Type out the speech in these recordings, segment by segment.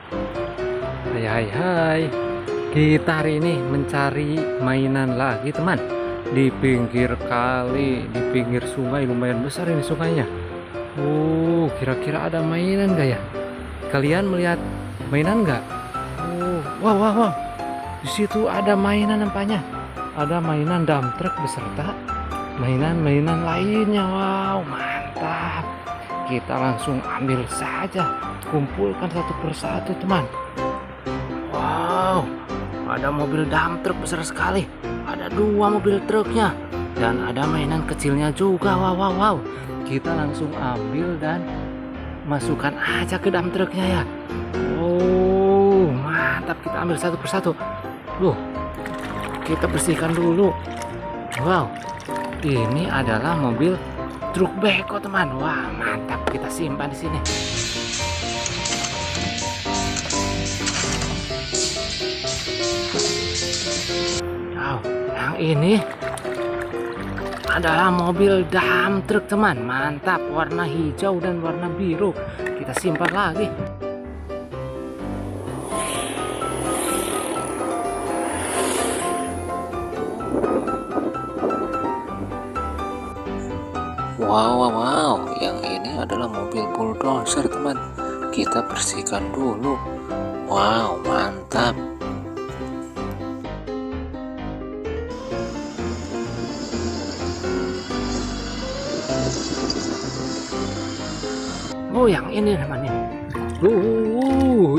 Hai hai hai. Kita hari ini mencari mainan lagi teman. Di pinggir kali, di pinggir sungai, lumayan besar ini sungainya. Kira-kira ada mainan gak ya? Kalian melihat mainan gak? Wow wow wow. Di situ ada mainan nampaknya. Ada mainan dump truck beserta mainan-mainan lainnya. Wow, mantap. Kita langsung ambil saja. Kumpulkan satu persatu teman. Wow, ada mobil dump truck besar sekali. Ada dua mobil truknya dan ada mainan kecilnya juga. Wow, wow, wow. Kita langsung ambil dan masukkan aja ke dump truknya ya. Oh, mantap. Kita ambil satu persatu. Kita bersihkan dulu. Wow, ini adalah mobil truk beko teman. Wah, mantap. Kita simpan di sini. Yang ini adalah mobil dump truck teman. Mantap, warna hijau dan warna biru. Kita simpan lagi. Wow, yang ini adalah mobil bulldozer teman. Kita bersihkan dulu. Wow, mantap. Yang ini teman ini.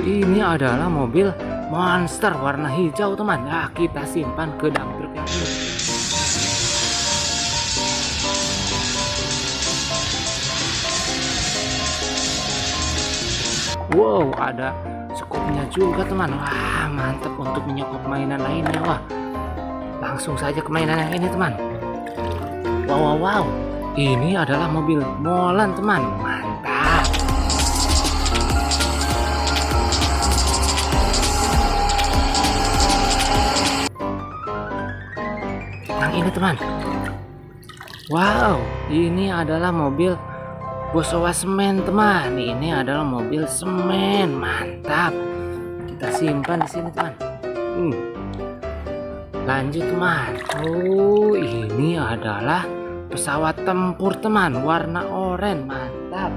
Ini adalah mobil monster warna hijau teman. Nah, kita simpan ke dump truck yang ini. Wow, ada skupnya juga teman. Wah, mantap untuk menyokop mainan lainnya. Wah, langsung saja ke mainan yang ini teman. Wow. Ini adalah mobil molen teman. Mantap. Yang ini teman. Wow, ini adalah mobil Bosowa semen teman. Ini adalah mobil semen. Mantap. Kita simpan di sini teman. Lanjut teman. Ini adalah pesawat tempur teman, warna oranye. Mantap.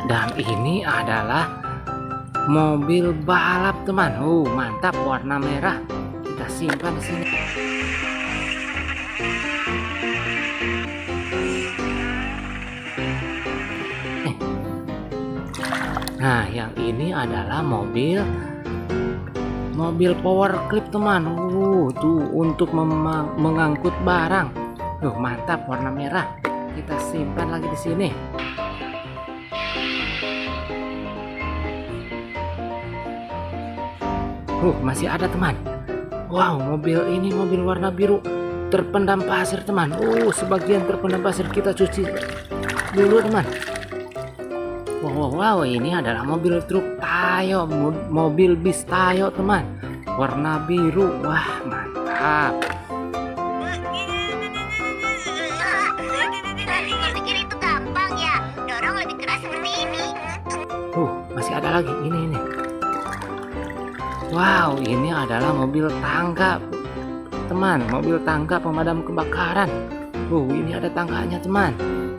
Dan ini adalah mobil balap teman. Mantap, warna merah. Kita simpan di sini. Nah, yang ini adalah mobil power clip teman. Tuh untuk mengangkut barang. Mantap, warna merah. Kita simpan lagi di sini. Masih ada teman. Wow, mobil ini mobil warna biru terpendam pasir teman. Sebagian terpendam pasir kita cuci dulu teman. Wow, ini adalah mobil truk Tayo, mobil bis Tayo teman, warna biru. Wah, mantap. Pikir itu gampang ya, dorong lebih keras seperti ini. Masih ada lagi, ini. Wow, ini adalah mobil tangga teman, mobil tangga pemadam kebakaran. Ini ada tangganya teman.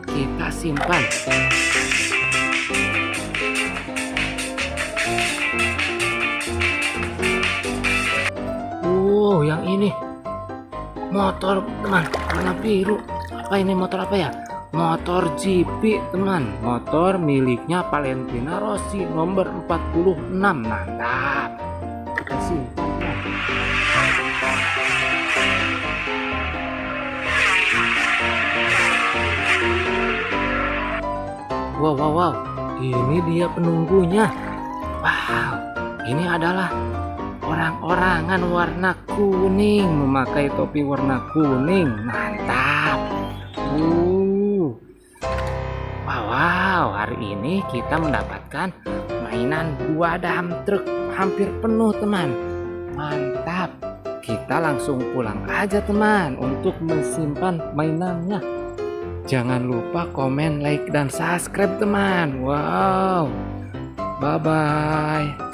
Kita simpan. Yang ini motor teman, warna biru. Apa ini, motor apa ya? Motor GP teman, motor miliknya Valentina Rossi nomor 46. Mantap. Kita simpan. Wow, ini dia penunggunya. Wow, ini adalah orang-orangan warna kuning, memakai topi warna kuning. Mantap. Wow, hari ini kita mendapatkan mainan buah dump truck hampir penuh teman. Mantap. kita langsung pulang aja teman untuk menyimpan mainannya. Jangan lupa komen, like, dan subscribe teman. Wow, bye bye.